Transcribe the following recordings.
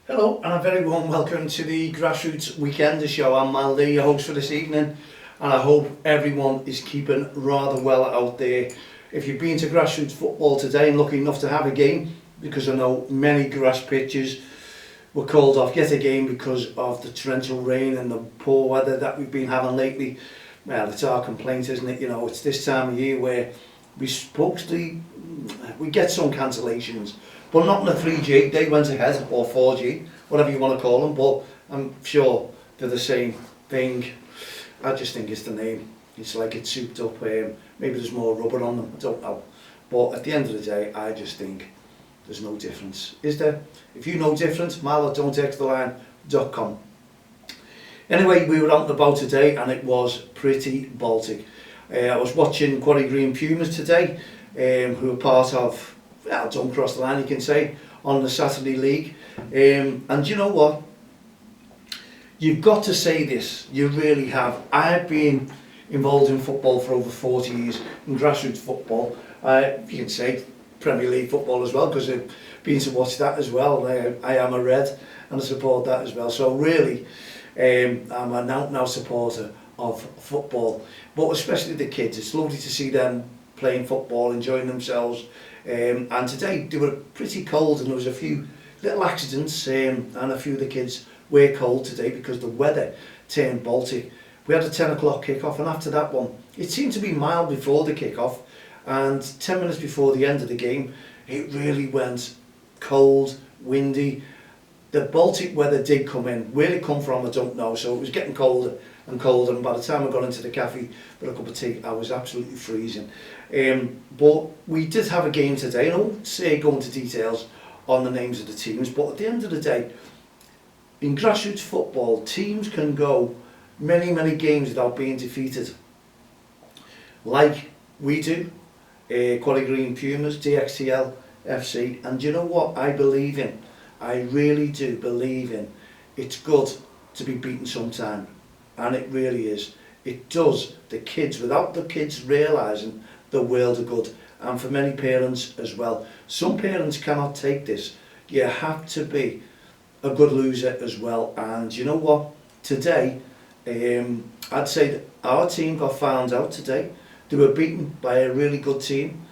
Hello and a very warm welcome to the Grassroots Weekender Show. I'm Mal Lee, your host for this evening, and I hope everyone is keeping rather well out there. If you've been to Grassroots football today and lucky enough to have a game, because I know many grass pitches were called off yet again because of the torrential rain and the poor weather that we've been having lately. Well, it's our complaint, isn't it? You know, it's this time of year where we get some cancellations, but not in the 3G. They went ahead, or 4G, whatever you want to call them, but I'm sure they're the same thing. I just think it's the name. It's like it's souped up. Maybe there's more rubber on them, I don't know. But at the end of the day, I just think there's no difference. Is there? If you know different, mal@don'ttexttheline.com. Anyway, we were out and about today and it was pretty Baltic. I was watching Quarry Green Pumas today, who are part of, well, Don't Cross the Line, you can say, on the Saturday League. And you know what? You've got to say this, you really have. I've been involved in football for over 40 years, in grassroots football. You can say Premier League football as well, because I've been to watch that as well. I am a Red and I support that as well. So really, I'm an out-and-out supporter of football, but especially the kids. It's lovely to see them playing football, enjoying themselves. And today they were pretty cold and there was a few little accidents, and a few of the kids were cold today because the weather turned Baltic. We had a 10 o'clock kick-off, and after that one, it seemed to be mild before the kick-off, and 10 minutes before the end of the game, it really went cold, windy. The Baltic weather did come in. Where it come from, I don't know. So it was getting colder and colder, and by the time I got into the cafe for a cup of tea, I was absolutely freezing. But we did have a game today, and I won't say go into details on the names of the teams, but at the end of the day, in grassroots football, teams can go many games without being defeated. Like we do, Quarry Green Pumas, DXTL FC, and you know what I believe in? I really do believe in it's good to be beaten sometime, and it really is. It does the kids, without the kids realising, the world of good, and for many parents as well. Some parents cannot take this. You have to be a good loser as well, and you know what? Today, I'd say that our team got found out today. They were beaten by a really good team,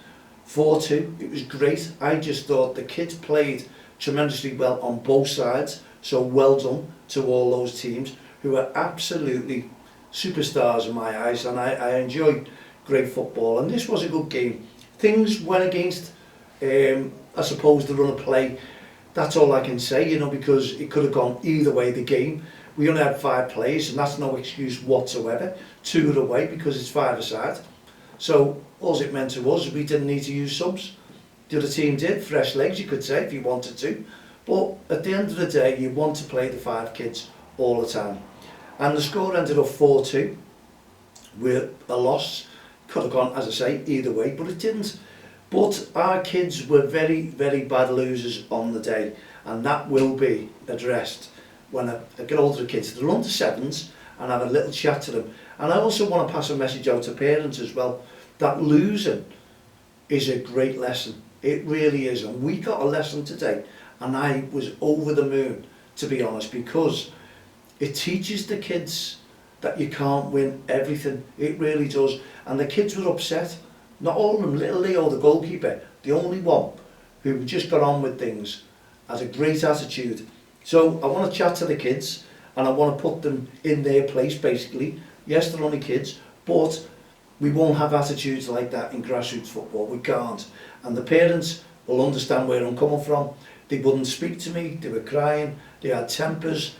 4-2. It was great. I just thought the kids played tremendously well on both sides, so well done to all those teams who are absolutely superstars in my eyes, and I enjoyed great football, and this was a good game. Things went against, I suppose, the run of play. That's all I can say, you know, because it could have gone either way, the game. We only had 5 players, and that's no excuse whatsoever. 2 are away because it's 5-a-side. So all it meant to us is we didn't need to use subs. The other team did, fresh legs you could say if you wanted to, but at the end of the day you want to play the 5 kids all the time. And the score ended up 4-2 with a loss. Could have gone, as I say, either way, but it didn't. But our kids were very bad losers on the day, and that will be addressed when I get older kids. They're under 7s and have a little chat to them. And I also want to pass a message out to parents as well, that losing is a great lesson. It really is, and we got a lesson today, and I was over the moon, to be honest, because it teaches the kids that you can't win everything. It really does. And the kids were upset. Not all of them. Little Leo, the goalkeeper, the only one who just got on with things, has a great attitude. So I want to chat to the kids, and I want to put them in their place, basically. Yes, they're only kids, but we won't have attitudes like that in grassroots football. We can't. And the parents will understand where I'm coming from. They wouldn't speak to me. They were crying. They had tempers.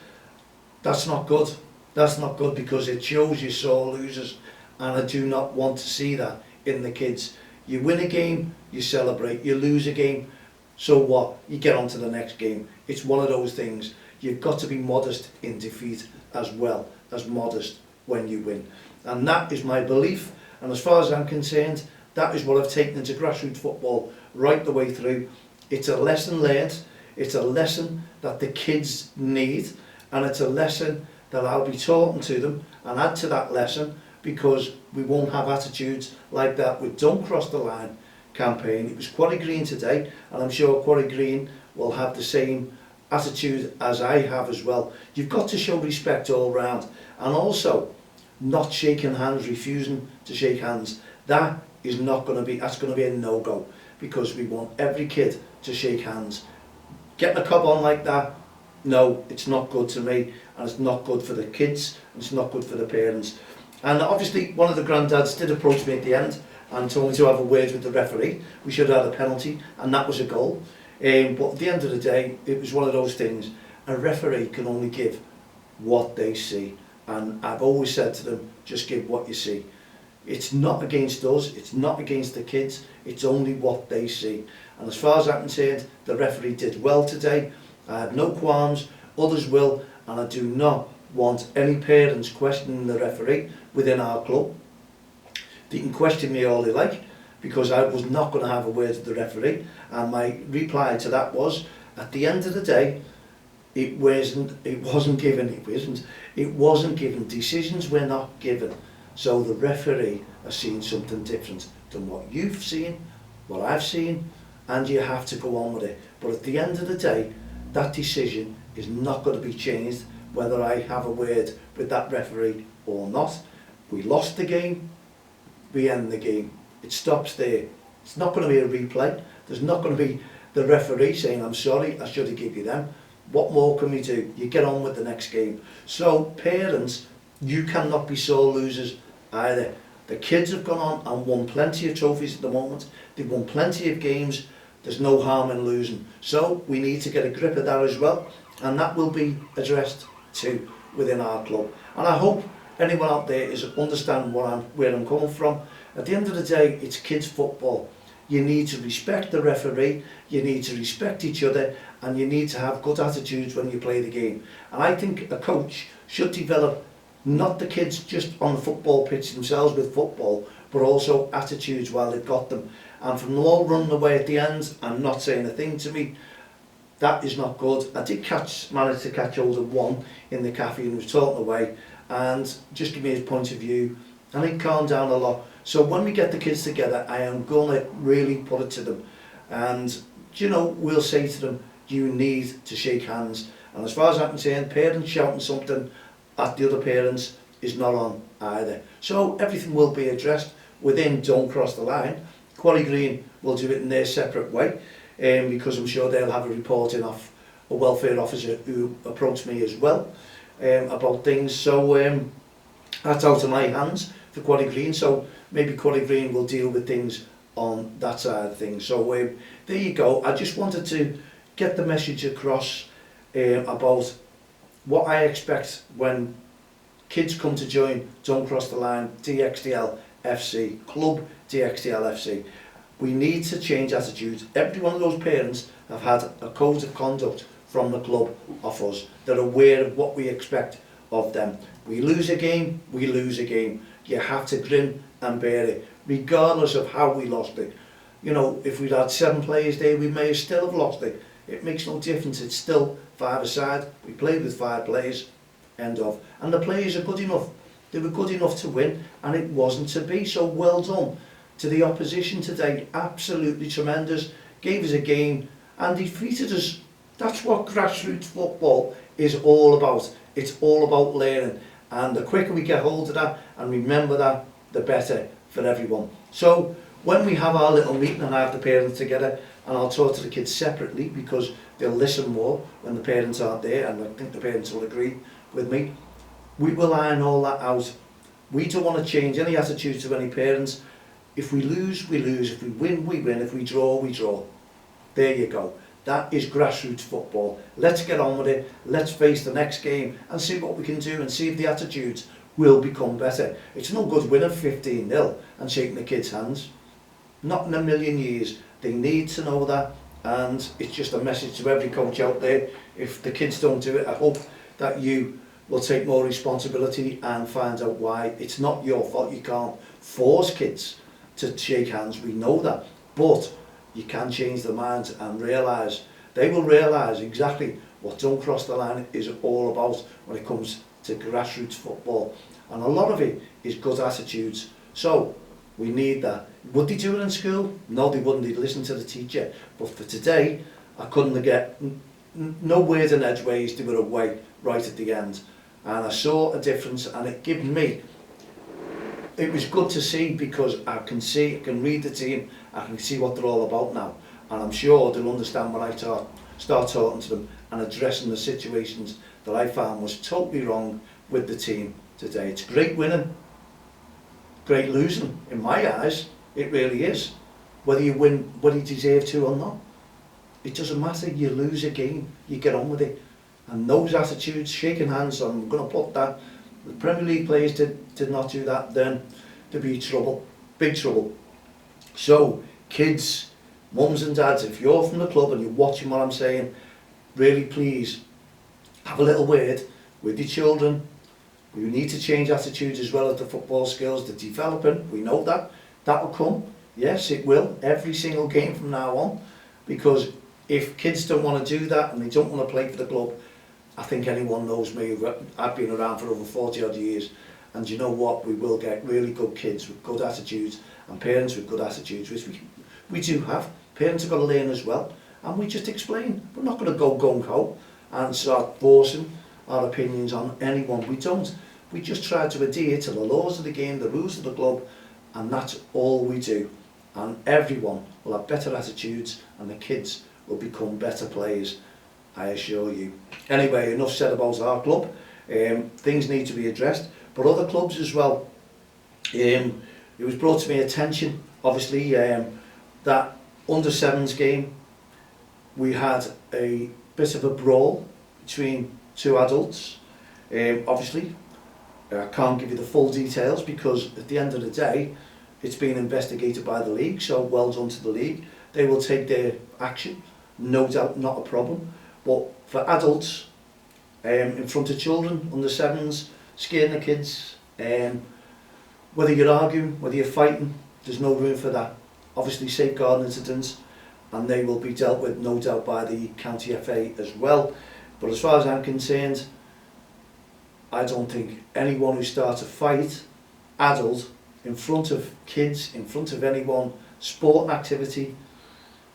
That's not good. That's not good, because it shows you're sore losers, and I do not want to see that in the kids. You win a game, you celebrate. You lose a game, so what? You get on to the next game. It's one of those things. You've got to be modest in defeat as well as modest when you win. And that is my belief, and as far as I'm concerned, that is what I've taken into grassroots football right the way through. It's a lesson learned. It's a lesson that the kids need, and it's a lesson that I'll be talking to them and add to that lesson, because we won't have attitudes like that with Don't Cross the Line campaign. It was Quarry Green today, and I'm sure Quarry Green will have the same attitude as I have as well. You've got to show respect all round, and also not shaking hands, refusing to shake hands. That is not going to be, that's going to be a no-go, because we want every kid to shake hands. Getting a cob on like that, no, it's not good to me, and it's not good for the kids, and it's not good for the parents. And obviously one of the granddads did approach me at the end and told me to have a word with the referee. We should have had a penalty, and that was a goal. But at the end of the day, it was one of those things. A referee can only give what they see, and I've always said to them, just give what you see. It's not against us, it's not against the kids, it's only what they see. And as far as I'm concerned, the referee did well today. I have no qualms, others will, and I do not want any parents questioning the referee within our club. They can question me all they like, because I was not going to have a word with the referee, and my reply to that was, at the end of the day, it wasn't given, decisions were not given. So the referee has seen something different than what you've seen, what I've seen, and you have to go on with it. But at the end of the day, that decision is not going to be changed whether I have a word with that referee or not. We lost the game, we end the game. It stops there. It's not going to be a replay. There's not going to be the referee saying, I'm sorry, I should have given you them. What more can we do? You get on with the next game. So parents, you cannot be sore losers either. The kids have gone on and won plenty of trophies at the moment. They've won plenty of games. There's no harm in losing. So we need to get a grip of that as well, and that will be addressed too within our club. And I hope anyone out there is understanding where I'm coming from. At the end of the day, it's kids football. You need to respect the referee, you need to respect each other, and you need to have good attitudes when you play the game. And I think a coach should develop not the kids just on the football pitch themselves with football, but also attitudes while they've got them. And from them all running away at the end and not saying a thing to me, that is not good. I did manage to catch hold of one in the cafe and was talking away, and just give me his point of view, and it calmed down a lot. So when we get the kids together, I am going to really put it to them, and you know, we'll say to them, you need to shake hands. And as far as I'm concerned, parents shouting something at the other parents is not on either. So everything will be addressed within Don't Cross the Line. Quarry Green will do it in their separate way, because I'm sure they'll have a reporting off a welfare officer who approached me as well about things. So that's out of my hands for Quarry Green. So maybe Quarry Green will deal with things on that side of things. So there you go. I just wanted to get the message across about what I expect when kids come to join Don't Cross the Line, DXDL FC, Club DXDL FC. We need to change attitudes. Every one of those parents have had a code of conduct from the club of us. They're aware of what we expect of them. We lose a game, we lose a game. You have to grin and bear it, regardless of how we lost it. You know, if we'd had 7 players there, we may still have lost it. It makes no difference, it's still 5-a-side. We played with 5 players, end of. And the players are good enough. They were good enough to win, and it wasn't to be. So well done to the opposition today. Absolutely tremendous. Gave us a game and defeated us. That's what grassroots football is all about. It's all about learning. And the quicker we get hold of that and remember that, the better for everyone. So when we have our little meeting and I have the parents together, and I'll talk to the kids separately because they'll listen more when the parents aren't there, and I think the parents will agree with me, we will iron all that out. We don't want to change any attitudes to any parents. If we lose, we lose. If we win, we win. If we draw, we draw. There you go. That is grassroots football. Let's get on with it. Let's face the next game and see what we can do and see if the attitudes will become better. It's no good winning 15-0 and shaking the kids' hands. Not in a million years. They need to know that, and it's just a message to every coach out there. If the kids don't do it, I hope that you will take more responsibility and find out why. It's not your fault. You can't force kids to shake hands, we know that, but you can change their minds and realise, they will realise exactly what Don't Cross the Line is all about when it comes to grassroots football, and a lot of it is good attitudes. So we need that. Would they do it in school? No, they wouldn't. They'd listen to the teacher. But for today, I couldn't get no words and edgeways, they were away right at the end. And I saw a difference, and it gave me, it was good to see, because I can read the team, I can see what they're all about now. And I'm sure they'll understand when I start talking to them and addressing the situations that I found was totally wrong with the team today. It's great winning, great losing, in my eyes, it really is. Whether you win, whether you deserve to or not, it doesn't matter. You lose a game, you get on with it. And those attitudes, shaking hands, I'm going to put that, the Premier League players did not do that, then there'd be trouble, big trouble. So, kids, mums and dads, if you're from the club and you're watching what I'm saying, really please have a little word with your children. We need to change attitudes as well as the football skills, the developing, we know that. That will come, yes it will, every single game from now on, because if kids don't want to do that and they don't want to play for the club, I think anyone knows me, I've been around for over 40 odd years, and you know what, we will get really good kids with good attitudes and parents with good attitudes, which we do have. Parents have got to learn as well, and we just explain. We're not going to go gung-ho and start forcing our opinions on anyone. We don't. We just try to adhere to the laws of the game, the rules of the club, and that's all we do. And everyone will have better attitudes, and the kids will become better players, I assure you. Anyway, enough said about our club. Things need to be addressed, but other clubs as well. It was brought to my attention, obviously, that under sevens game, we had a bit of a brawl between two adults. Obviously, I can't give you the full details because at the end of the day, it's been investigated by the league, so well done to the league. They will take their action, no doubt, not a problem. But for adults, in front of children, under sevens, scaring the kids, whether you're arguing, whether you're fighting, there's no room for that. Obviously safeguarding incidents, and they will be dealt with, no doubt, by the county FA as well. But as far as I'm concerned, I don't think anyone who starts a fight, adult, in front of kids, in front of anyone, sporting activity,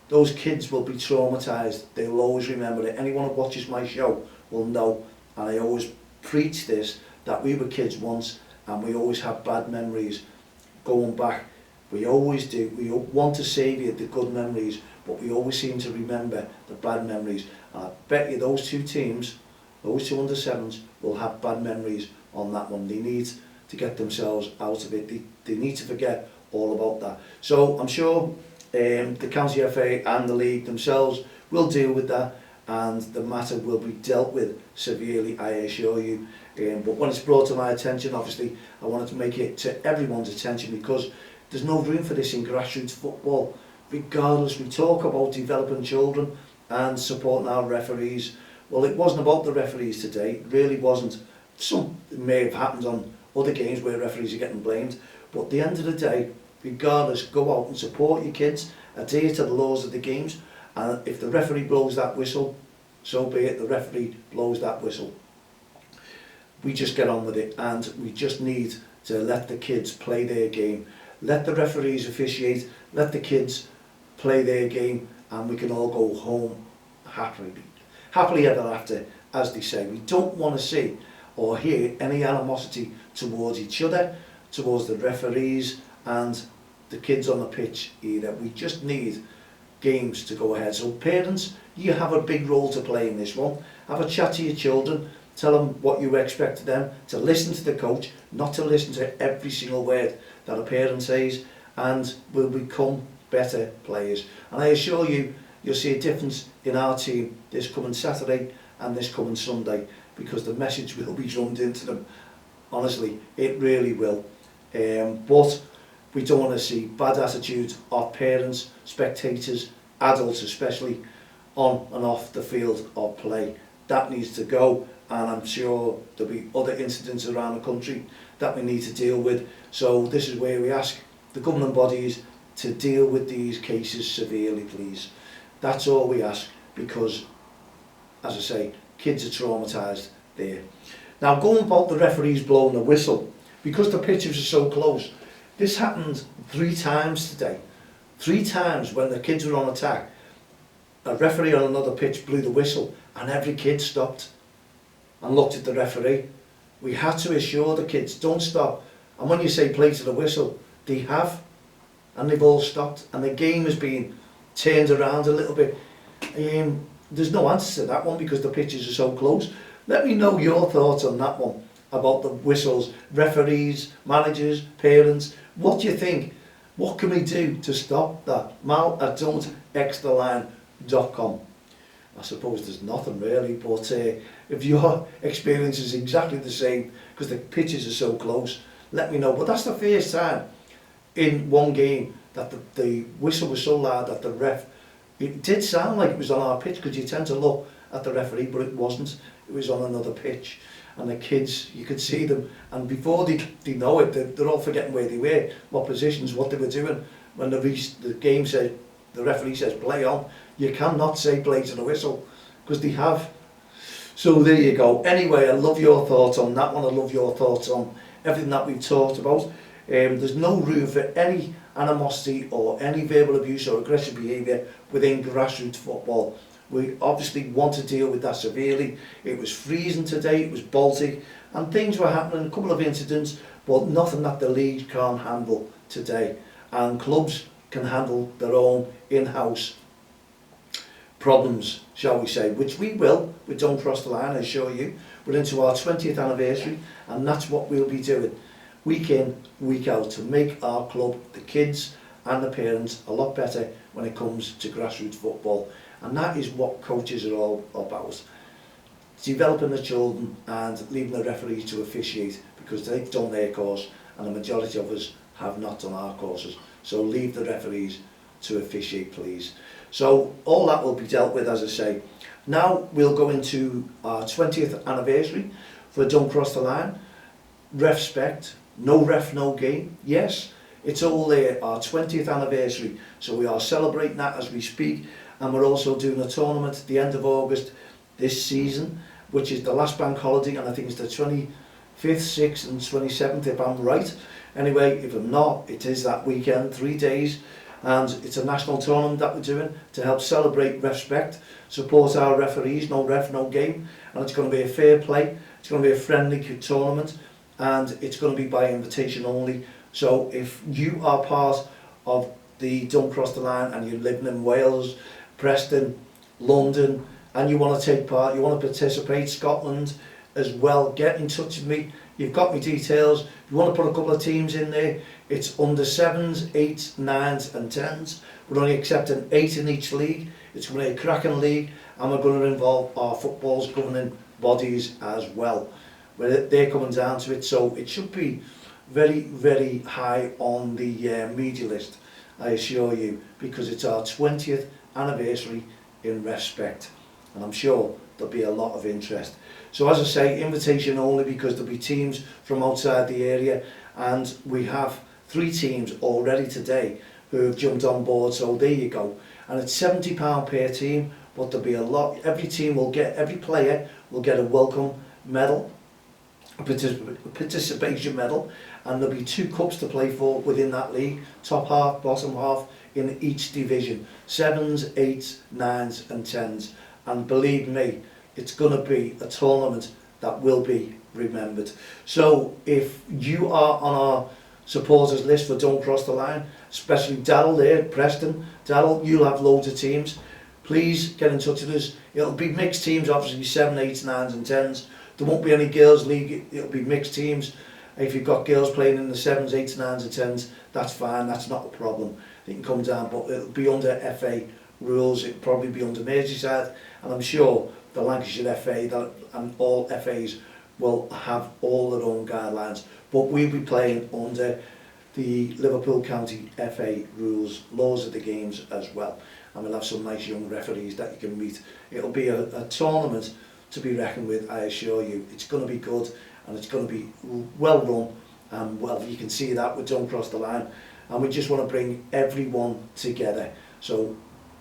those kids will be traumatised. They'll always remember it. Anyone who watches my show will know, and I always preach this, that we were kids once and we always have bad memories going back. We always do. We want to savour the good memories, but we always seem to remember the bad memories. And I bet you those two teams, those two under sevens, will have bad memories on that one. They need to get themselves out of it. They need to forget all about that. So I'm sure the county FA and the league themselves will deal with that, and the matter will be dealt with severely, I assure you. But when it's brought to my attention, obviously I wanted to make it to everyone's attention, because there's no room for this in grassroots football. Regardless, we talk about developing children and supporting our referees. Well, it wasn't about the referees today, it really wasn't. Some may have happened on other games where referees are getting blamed, but at the end of the day, regardless, go out and support your kids, adhere to the laws of the games, and if the referee blows that whistle, so be it, the referee blows that whistle. We just get on with it, and we just need to let the kids play their game. Let the referees officiate, let the kids play their game, and we can all go home happily ever after, as they say. We don't want to see or hear any animosity towards each other, towards the referees and the kids on the pitch either. We just need games to go ahead. So parents, you have a big role to play in this one. Have a chat to your children, tell them what you expect of them, to listen to the coach, not to listen to every single word that a parent says, and we'll become better players. And I assure you, you'll see a difference in our team this coming Saturday and this coming Sunday, because the message will be drummed into them. Honestly, it really will. But we don't want to see bad attitudes of parents, spectators, adults especially, on and off the field of play. That needs to go, and I'm sure there'll be other incidents around the country that we need to deal with. So this is where we ask the governing bodies to deal with these cases severely, please. That's all we ask, because, as I say, kids are traumatised there. Now, going about the referees blowing the whistle, because the pitches are so close, this happened 3 times today. 3 times when the kids were on attack. a referee on another pitch blew the whistle and every kid stopped and looked at the referee. We had to assure the kids, don't stop. And when you say play to the whistle, they have, and they've all stopped, and the game has been turned around a little bit. There's no answer to that one because the pitches are so close. Let me know your thoughts on that one, about the whistles, referees, managers, parents. What do you think? What can we do to stop that? mal@don'textheline.com. I suppose there's nothing really, but if your experience is exactly the same, because the pitches are so close, let me know. But that's the first time in one game that the whistle was so loud that the ref, it did sound like it was on our pitch, because you tend to look at the referee, but it wasn't. It was on another pitch. And the kids, you could see them, and before they know it, they're all forgetting where they were, what positions, what they were doing. When the game said, the referee says play on, you cannot say play to the whistle, because they have. So there you go. Anyway, I love your thoughts on that one. I love your thoughts on everything that we've talked about. There's no room for any animosity or any verbal abuse or aggressive behaviour within grassroots football. We obviously want to deal with that severely. It was freezing today, it was Baltic, and things were happening, a couple of incidents, but nothing that the league can't handle today. And clubs can handle their own in-house problems, shall we say, which we will with Don't Cross the Line, I assure you. We're into our 20th anniversary, and that's what we'll be doing, week in, week out, to make our club, the kids and the parents, a lot better when it comes to grassroots football. And that is what coaches are all about. Developing the children and leaving the referees to officiate, because they've done their course and the majority of us have not done our courses. So leave the referees to officiate, please. So all that will be dealt with, as I say. Now we'll go into our 20th anniversary for Don't Cross the Line. Respect, no ref, no game. Yes, it's all there, our 20th anniversary. So we are celebrating that as we speak. And we're also doing a tournament at the end of August this season, which is the last bank holiday, and I think it's the 25th, 6th and 27th if I'm right. Anyway, if I'm not, it is that weekend, 3 days, and it's a national tournament that we're doing to help celebrate respect, support our referees, no ref, no game, and it's going to be a fair play, it's going to be a friendly tournament, and it's going to be by invitation only. So if you are part of the Don't Cross the Line and you're living in Wales, Preston, London, and you want to take part, you want to participate, Scotland as well, get in touch with me. You've got my details. If you want to put a couple of teams in there, it's under 7s, 8s, 9s and 10s. We're only accepting 8 in each league. It's going to be a cracking league, and we're going to involve our football's governing bodies as well. They're coming down to it, so it should be very, very high on the media list, I assure you, because it's our 20th anniversary in respect, and I'm sure there'll be a lot of interest. So as I say, invitation only, because there'll be teams from outside the area, and we have 3 teams already today who have jumped on board, so there you go. And it's £70 per team, but there'll be a lot. Every team will get, every player will get a welcome medal, a participation medal, and there'll be 2 cups to play for within that league, top half, bottom half, in each division, 7s, 8s, 9s and 10s. And believe me, it's going to be a tournament that will be remembered. So if you are on our supporters list for Don't Cross the Line, especially Daryl there, Preston, Daryl, you'll have loads of teams. Please get in touch with us. It'll be mixed teams, obviously 7, 8s, 9s and 10s. There won't be any girls league, it'll be mixed teams. If you've got girls playing in the 7s, 8s, 9s and 10s, that's fine, that's not a problem. They can come down, but it'll be under FA rules, it'll probably be under Merseyside, and I'm sure the Lancashire FA and all FAs will have all their own guidelines, but we'll be playing under the Liverpool County FA rules, laws of the games as well, and we'll have some nice young referees that you can meet. It'll be a tournament to be reckoned with, I assure you. It's going to be good, and it's going to be well run, and well, you can see that with Don't Cross the Line, and we just want to bring everyone together. So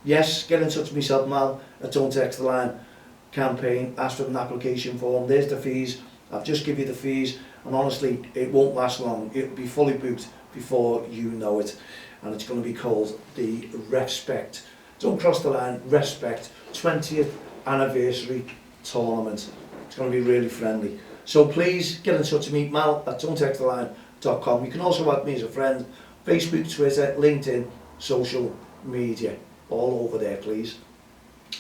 yes, get in touch with myself, Mal, at Don't Text the Line campaign, ask for an application form, there's the fees, I've just give you the fees, and honestly, it won't last long, it'll be fully booked before you know it, and it's going to be called the Respect Don't Cross the Line Respect 20th Anniversary Tournament. It's going to be really friendly. So please get in touch with me, mal@don'ttexttheline.com. You can also add me as a friend, Facebook, Twitter, LinkedIn, social media, all over there, please.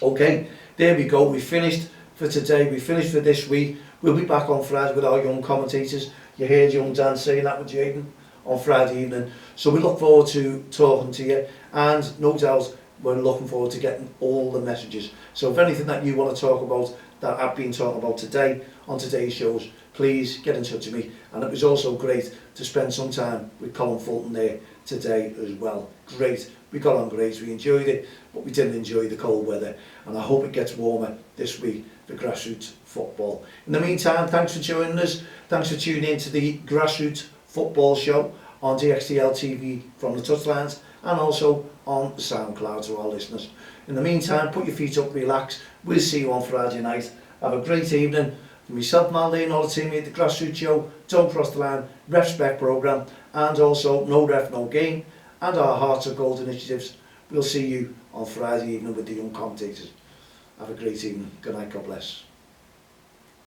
Okay, there we go. We finished for today. We finished for this week. We'll be back on Friday with our young commentators. You heard young Dan saying that with Jaden on Friday evening. So we look forward to talking to you, and no doubt we're looking forward to getting all the messages. So if anything that you want to talk about that I've been talking about today on today's shows, please get in touch with me. And it was also great to spend some time with Colin Fulton there today as well. Great. We got on great. We enjoyed it, but we didn't enjoy the cold weather. And I hope it gets warmer this week for Grassroots football. In the meantime, thanks for joining us. Thanks for tuning in to the Grassroots Football Show on DXTL TV from the touchlines, and also on SoundCloud to our listeners. In the meantime, put your feet up, relax. We'll see you on Friday night. Have a great evening. From myself, Maldy, and all the team at the Grassroots Show, Don't Cross the Line, Respect programme, and also No Ref, No Game, and our Hearts of Gold initiatives. We'll see you on Friday evening with the young commentators. Have a great evening. Good night. God bless.